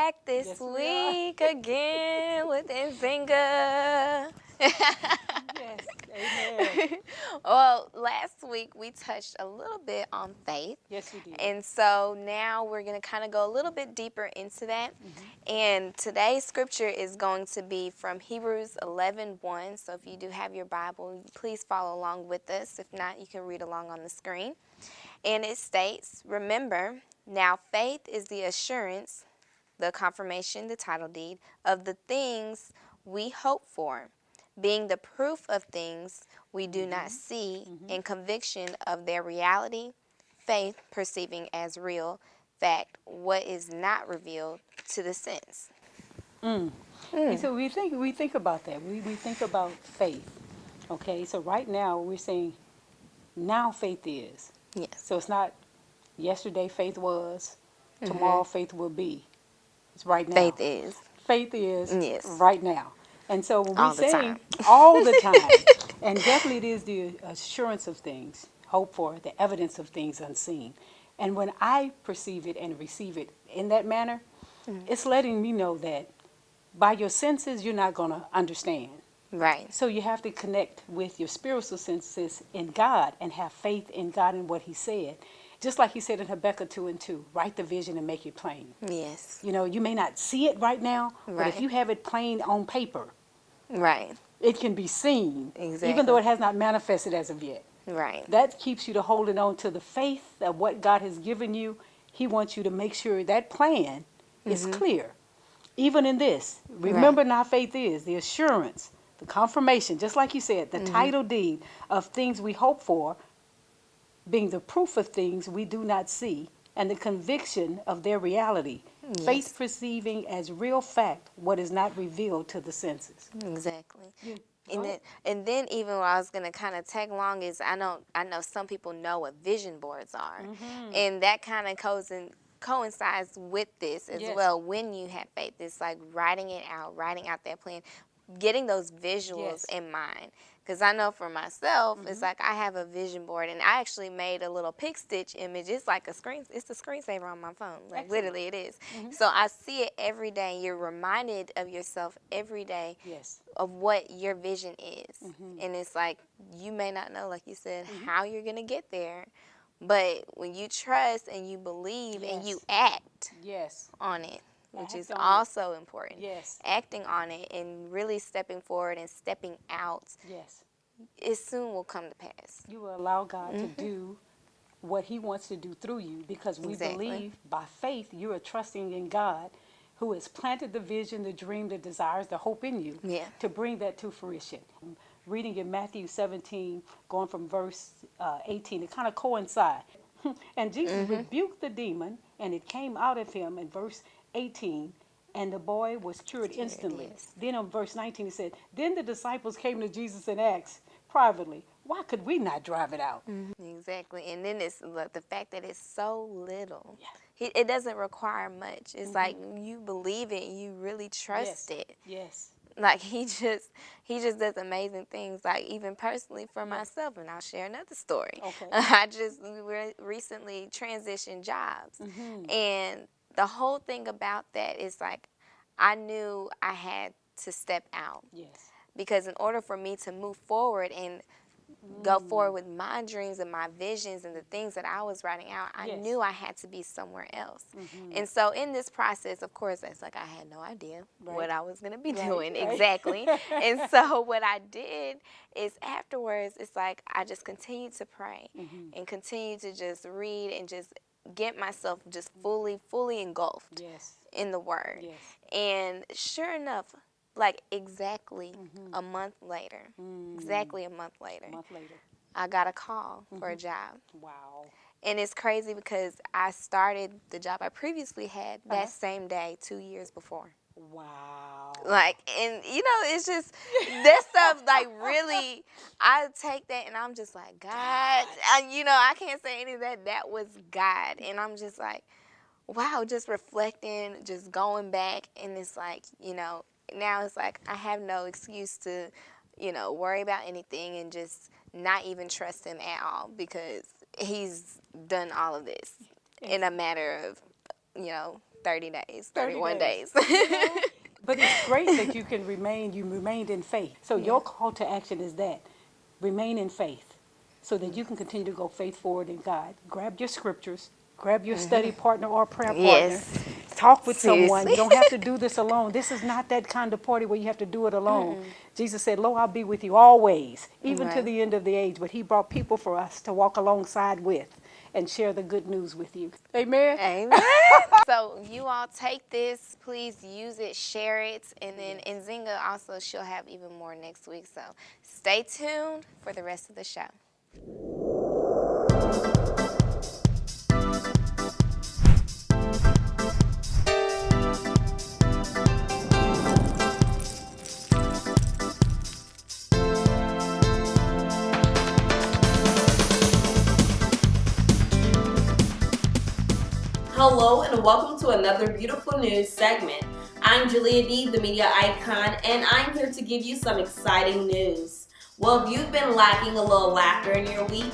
back this Yes, we are. week again with Nzinga. Yes, amen. Well, last week we touched a little bit on faith. Yes, we did. And so now we're going to kind of go a little bit deeper into that. And today's scripture is going to be from Hebrews 11:1. So if you do have your Bible, please follow along with us. If not, you can read along on the screen. And it states, "Remember, now faith is the assurance, the confirmation, the title deed, of the things we hope for, being the proof of things we do not see, and conviction of their reality, faith perceiving as real fact what is not revealed to the sense." And so we think about that. We think about faith. Okay, so right now we're saying now faith is. Yes. So it's not yesterday faith was, tomorrow faith will be. It's right now. Faith is. Faith is Yes. right now. And so when All we the say time. all the time, and definitely it is the assurance of things, hope for, the evidence of things unseen. And when I perceive it and receive it in that manner, it's letting me know that by your senses, you're not going to understand. Right. So you have to connect with your spiritual senses in God and have faith in God and what He said. Just like He said in Habakkuk 2:2, write the vision and make it plain. Yes. You know, you may not see it right now, but if Right. you have it plain on paper, Right. it can be seen, Exactly. even though it has not manifested as of yet. Right. That keeps you to holding on to the faith of what God has given you. He wants you to make sure that plan is clear. Even in this, remember now faith is the assurance, the confirmation, just like you said, the title deed of things we hope for, being the proof of things we do not see, and the conviction of their reality. Yes. Faith perceiving as real fact what is not revealed to the senses. Exactly. You- And then even what I was gonna kind of tag along is I know some people know what vision boards are, and that kind of coincides with this as Yes. well. When you have faith, it's like writing out that plan, getting those visuals Yes. in mind. Because I know for myself, it's like I have a vision board, and I actually made a little pick stitch image. It's like it's a screensaver on my phone. Like Excellent. literally, it is. So I see it every day. You're reminded of yourself every day Yes. of what your vision is. And it's like you may not know, like you said, how you're going to get there. But when you trust and you believe and you act Yes. on it, which Act is on it. also important. Yes. Acting on it and really stepping forward and stepping out, Yes. it soon will come to pass. You will allow God to do what He wants to do through you, because we Exactly. believe by faith you are trusting in God who has planted the vision, the dream, the desires, the hope in you Yeah. to bring that to fruition. Reading in Matthew 17, going from verse 18, it kind of coincides. And Jesus rebuked the demon, and it came out of him in verse 18, and the boy was cured instantly. yes. Then in verse 19 it said, then the disciples came to Jesus and asked privately, why could we not drive it out? Exactly. And then it's the fact that it's so little. Yeah. It doesn't require much. It's like you believe it, you really trust Yes. it. Yes. Like he just does amazing things. Like even personally for myself, and I'll share another story. Okay. I just recently transitioned jobs, and the whole thing about that is like I knew I had to step out, Yes. because in order for me to move forward and go forward with my dreams and my visions and the things that I was writing out, I Yes. knew I had to be somewhere else. And so in this process, of course, it's like I had no idea what I was going to be doing right. exactly. And so what I did is afterwards, it's like I just continued to pray and continue to just read and just get myself just fully engulfed Yes. in the Word. Yes. And sure enough, like exactly a month later, A month later. I got a call for a job. Wow. And it's crazy because I started the job I previously had that same day 2 years before. Wow. Like, and you know, it's just that stuff, like really, I take that and I'm just like, God, I can't say any of that. That was God. And I'm just like, wow, just reflecting, just going back. And it's like, now it's like I have no excuse to, worry about anything and just not even trust him at all, because he's done all of this in a matter of, 30 days, 30 31 days. days. But it's great that you remained in faith. So your call to action is that, remain in faith, so that you can continue to go faith forward in God. Grab your scriptures, grab your study partner or prayer partner, Yes. talk with someone. Seriously. You don't have to do this alone. This is not that kind of party where you have to do it alone. Jesus said, lo, I'll be with you always, even to Right. the end of the age. But he brought people for us to walk alongside with and share the good news with you. Amen. Amen. So you all take this, please use it, share it, and then Nzinga also, she'll have even more next week. So stay tuned for the rest of the show. Hello and welcome to another beautiful news segment. I'm Julia D, the media icon, and I'm here to give you some exciting news. Well, if you've been lacking a little laughter in your week,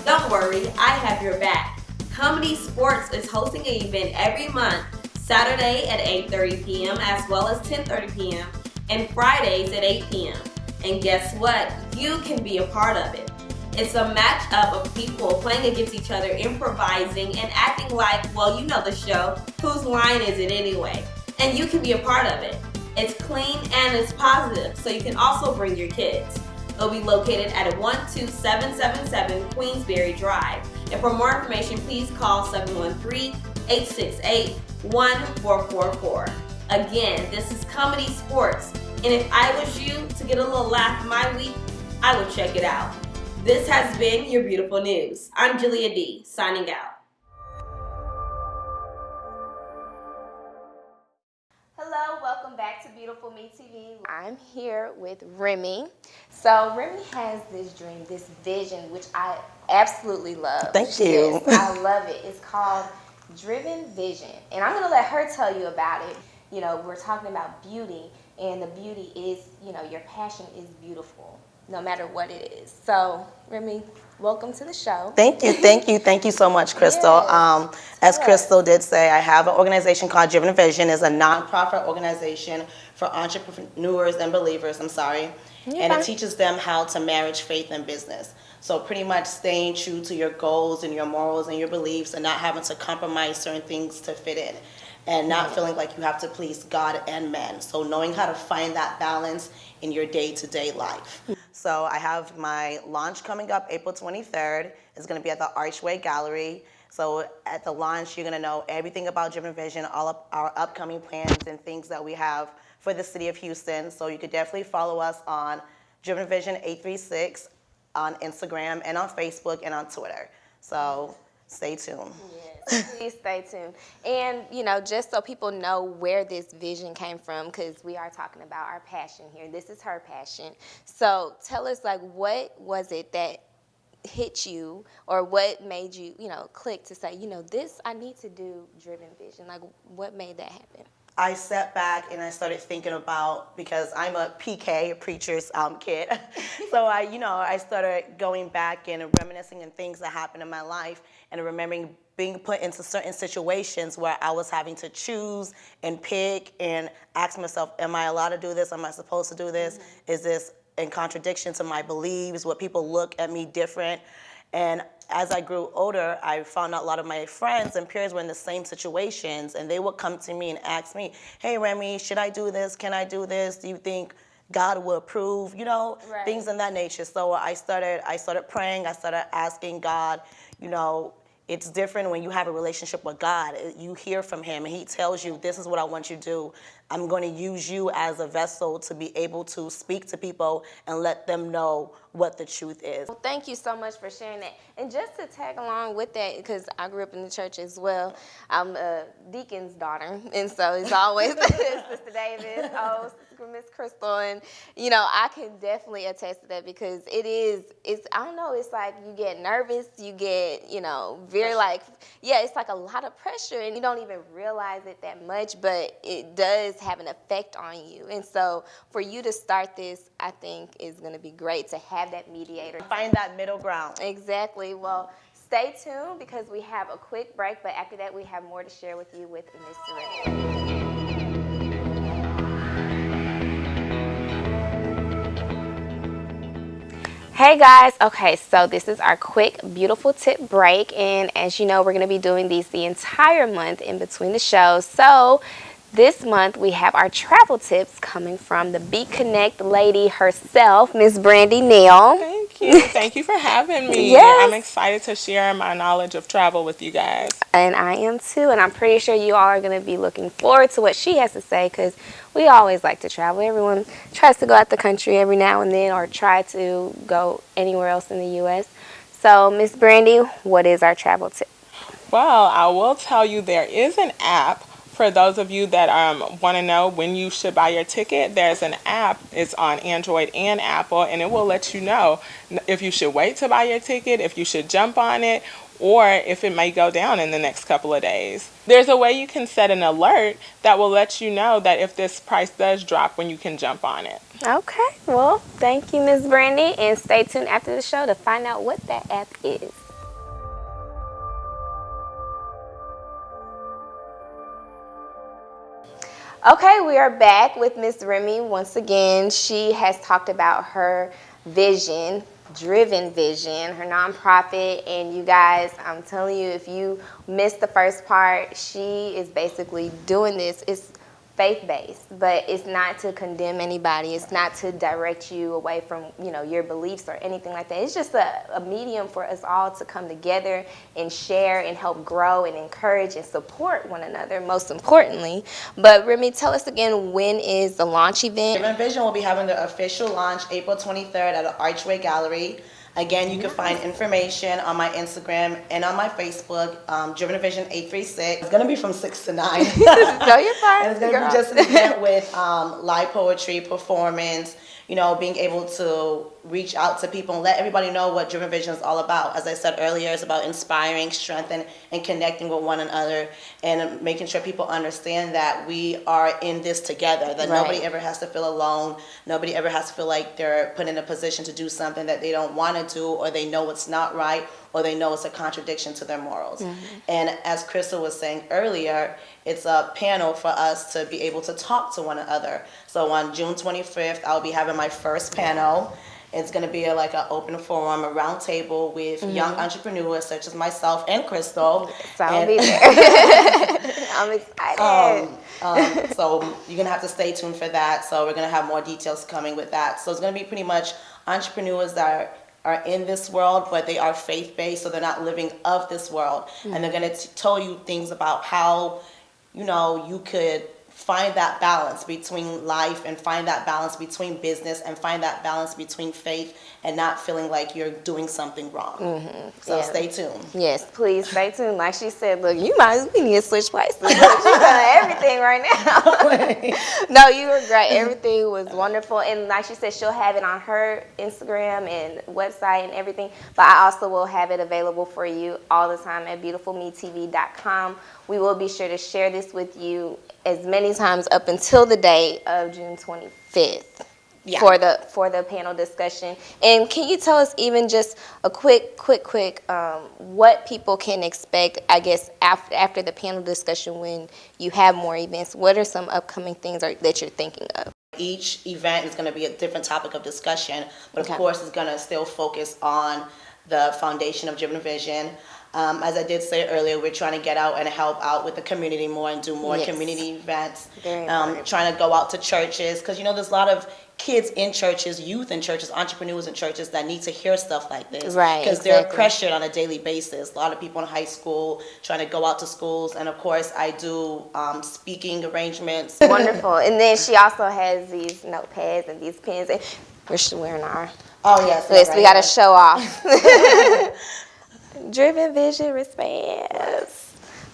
don't worry, I have your back. Comedy Sports is hosting an event every month, Saturday at 8:30 p.m. as well as 10:30 p.m. and Fridays at 8 p.m. And guess what? You can be a part of it. It's a match-up of people playing against each other, improvising, and acting like, well, you know the show, whose line is it anyway? And you can be a part of it. It's clean and it's positive, so you can also bring your kids. It'll be located at 12777 Queensberry Drive. And for more information, please call 713-868-1444. Again, this is Comedy Sports, and if I was you to get a little laugh my week, I would check it out. This has been your beautiful news. I'm Julia D, signing out. Hello, welcome back to Beautiful Me TV. I'm here with Remy. So Remy has this dream, this vision, which I absolutely love. Thank you. Yes, I love it. It's called Driven Vision. And I'm going to let her tell you about it. You know, we're talking about beauty, and the beauty is, you know, your passion is beautiful, no matter what it is. So, Remy, welcome to the show. Thank you so much, Crystal. Yes. As Tell Crystal did say, I have an organization called Driven Vision. It's a nonprofit organization for entrepreneurs and believers, and fine. it teaches them how to marry faith and business. So pretty much staying true to your goals and your morals and your beliefs and not having to compromise certain things to fit in. And not feeling like you have to please God and men. So knowing how to find that balance in your day-to-day life. So I have my launch coming up April 23rd. It's going to be at the Archway Gallery. So at the launch, you're going to know everything about Driven Vision, all of our upcoming plans and things that we have for the city of Houston. So you could definitely follow us on Driven Vision 836 on Instagram and on Facebook and on Twitter. So stay tuned. Yes, please stay tuned. And, you know, just so people know where this vision came from, because we are talking about our passion here. This is her passion. So tell us, like, what was it that hit you, or what made you, you know, click to say, you know, this, I need to do Driven Vision? Like, what made that happen? I sat back and I started thinking about, because I'm a PK, a preacher's kid, so I started going back and reminiscing on things that happened in my life and remembering being put into certain situations where I was having to choose and pick and ask myself, am I allowed to do this? Am I supposed to do this? Mm-hmm. Is this in contradiction to my beliefs? Would people look at me different? And as I grew older, I found out a lot of my friends and peers were in the same situations, and they would come to me and ask me, hey, Remy, should I do this? Can I do this? Do you think God will approve? You know, right. Things in that nature. So I started praying. I started asking God, you know, it's different when you have a relationship with God. You hear from him, and he tells you, this is what I want you to do. I'm going to use you as a vessel to be able to speak to people and let them know what the truth is. Well, thank you so much for sharing that. And just to tag along with that, because I grew up in the church as well, I'm a deacon's daughter, and so it's always Sister Davis, Miss Crystal, and, you know, I can definitely attest to that, because it's I don't know, it's like you get nervous, you get, you know, very it's like a lot of pressure, and you don't even realize it that much, but it does have an effect on you. And so for you to start this, I think is going to be great to have that mediator. Find that middle ground. Exactly. Well, stay tuned because we have a quick break, but after that we have more to share with you with Miss Remy. Hey guys, okay, so this is our quick, beautiful tip break, and as you know, we're going to be doing these the entire month in between the shows. So this month we have our travel tips coming from the Be Connect lady herself, Miss Brandy Neal. Thank you. Thank you for having me. Yes. I'm excited to share my knowledge of travel with you guys. And I am too, and I'm pretty sure you all are going to be looking forward to what she has to say because we always like to travel. Everyone tries to go out the country every now and then or try to go anywhere else in the U.S. So, Miss Brandy, what is our travel tip? Well, I will tell you there is an app for those of you that want to know when you should buy your ticket. There's an app. It's on Android and Apple, and it will let you know if you should wait to buy your ticket, if you should jump on it, or if it may go down in the next couple of days. There's a way you can set an alert that will let you know that if this price does drop when you can jump on it. Okay, well, thank you, Miss Brandy, and stay tuned after the show to find out what that app is. Okay, we are back with Miss Remy once again. She has talked about her vision, Driven Vision, her nonprofit, and you guys, I'm telling you, if you missed the first part, she is basically doing this. It's faith-based, but it's not to condemn anybody. It's not to direct you away from, your beliefs or anything like that. It's just a medium for us all to come together and share and help grow and encourage and support one another, most importantly. But Remy, tell us again, when is the launch event? Driven Vision will be having the official launch April 23rd at the Archway Gallery. Again, you can find information on my Instagram and on my Facebook, Driven Vision 836. It's going to be from 6 to 9. No, you're fine. And it's going to be just an event with live poetry, performance, being able to reach out to people and let everybody know what Driven Vision is all about. As I said earlier, it's about inspiring, strengthening, and connecting with one another and making sure people understand that we are in this together, that nobody ever has to feel alone. Nobody ever has to feel like they're put in a position to do something that they don't want to do, or they know it's not right, or they know it's a contradiction to their morals. And as Crystal was saying earlier, it's a panel for us to be able to talk to one another. So on June 25th, I'll be having my first panel. It's going to be like an open forum, a round table with young entrepreneurs such as myself and Crystal. So I'll be there. I'm excited. So you're going to have to stay tuned for that. So we're going to have more details coming with that. So it's going to be pretty much entrepreneurs that are in this world, but they are faith-based, so they're not living of this world. And they're going to tell you things about how, you could find that balance between life and find that balance between business and find that balance between faith and not feeling like you're doing something wrong. So stay tuned. Yes, please stay tuned. Like she said, look, we need to switch places. Look, she's done everything right now. No, you were great. Everything was wonderful. And like she said, she'll have it on her Instagram and website and everything. But I also will have it available for you all the time at beautifulmetv.com. We will be sure to share this with you as many times up until the day of June 25th. Yeah. For the panel discussion. And can you tell us even just a quick what people can expect, I guess, after the panel discussion when you have more events? What are some upcoming things that you're thinking of? Each event is going to be a different topic of discussion, but of course it's going to still focus on the foundation of Driven Vision. As I did say earlier, we're trying to get out and help out with the community more and do more community events. Trying to go out to churches because, there's a lot of kids in churches, youth in churches, entrepreneurs in churches that need to hear stuff like this. Right, because they're pressured on a daily basis. A lot of people in high school trying to go out to schools. And, of course, I do speaking arrangements. Wonderful. And then she also has these notepads and these pens. And we're wearing our... Oh, yes. Right, we got to show off. Driven Vision wristbands.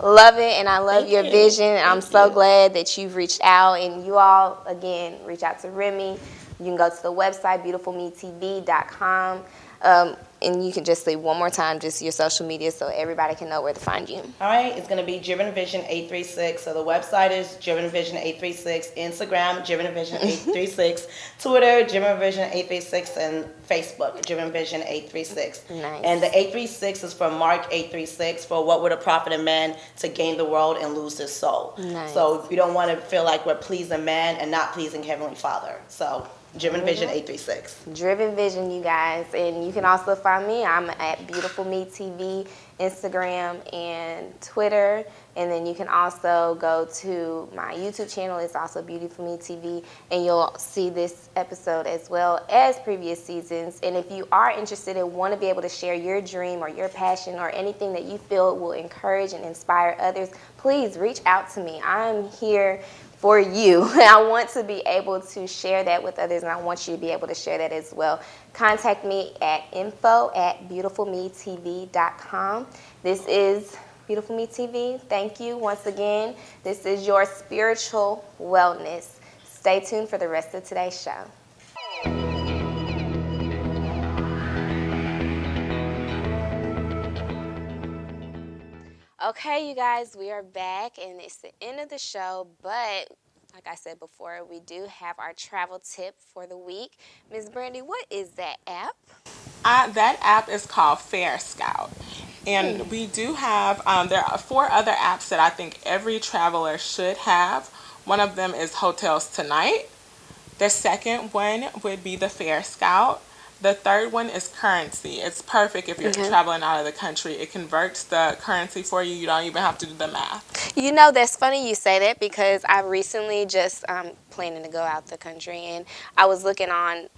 Love it, and I love your vision. I'm so glad that you've reached out, and you all, again, reach out to Remy. You can go to the website, beautifulmetv.com. And you can just say one more time, just your social media, so everybody can know where to find you. All right, it's going to be Driven Vision 836. So the website is Driven Vision 836, Instagram Driven Vision 836, Twitter Driven Vision 836, and Facebook Driven Vision 836. Nice. And the 836 is from Mark 836, for what would it profit a man to gain the world and lose his soul. Nice. So we don't want to feel like we're pleasing man and not pleasing Heavenly Father. So Driven Vision 836. Driven Vision, you guys. And you can also find me. I'm at Beautiful Me TV, Instagram and Twitter. And then you can also go to my YouTube channel. It's also Beautiful Me TV. And you'll see this episode as well as previous seasons. And if you are interested and want to be able to share your dream or your passion or anything that you feel will encourage and inspire others, please reach out to me. I'm here for you. I want to be able to share that with others, and I want you to be able to share that as well. Contact me at info@beautifulmetv.com. This is Beautiful Me TV. Thank you once again. This is your spiritual wellness. Stay tuned for the rest of today's show. Okay, you guys, we are back, and it's the end of the show, but like I said before, we do have our travel tip for the week. Ms. Brandy, what is that app? That app is called Fair Scout. And we do have, there are 4 other apps that I think every traveler should have. One of them is Hotels Tonight. The second one would be the Fair Scout. The third one is Currency. It's perfect if you're traveling out of the country. It converts the currency for you. You don't even have to do the math. You know, that's funny you say that, because I recently just planning to go out the country, and I was looking on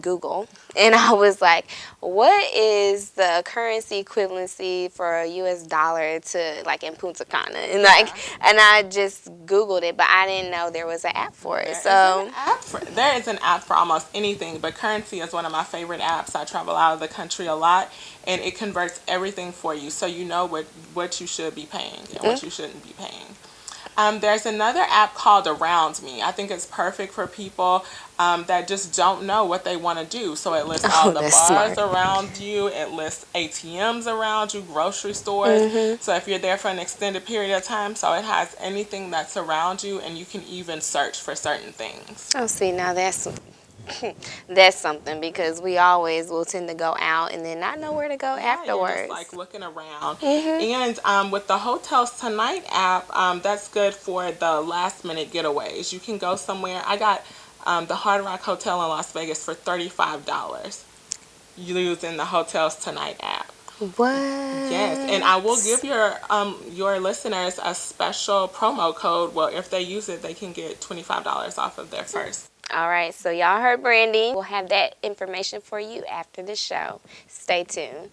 Google, and I was like, what is the currency equivalency for a US dollar to, like, in Punta Cana? And and I just Googled it, but I didn't know there was an app for it. There is an app for almost anything, but Currency is one of my favorite apps. I travel out of the country a lot, and it converts everything for you, so you know what you should be paying and what you shouldn't be paying. There's another app called Around Me. I think it's perfect for people that just don't know what they want to do. So it lists all the bars around you. It lists ATMs around you, grocery stores. So if you're there for an extended period of time, so it has anything that's around you, and you can even search for certain things. Oh, see, now that's something, because we always will tend to go out and then not know where to go afterwards. You're just like looking around. And with the Hotels Tonight app, that's good for the last minute getaways. You can go somewhere. I got the Hard Rock Hotel in Las Vegas for $35 using the Hotels Tonight app. What? Yes, and I will give your listeners a special promo code. Well, if they use it, they can get $25 off of their first. All right, so y'all heard Brandy. We'll have that information for you after the show. Stay tuned.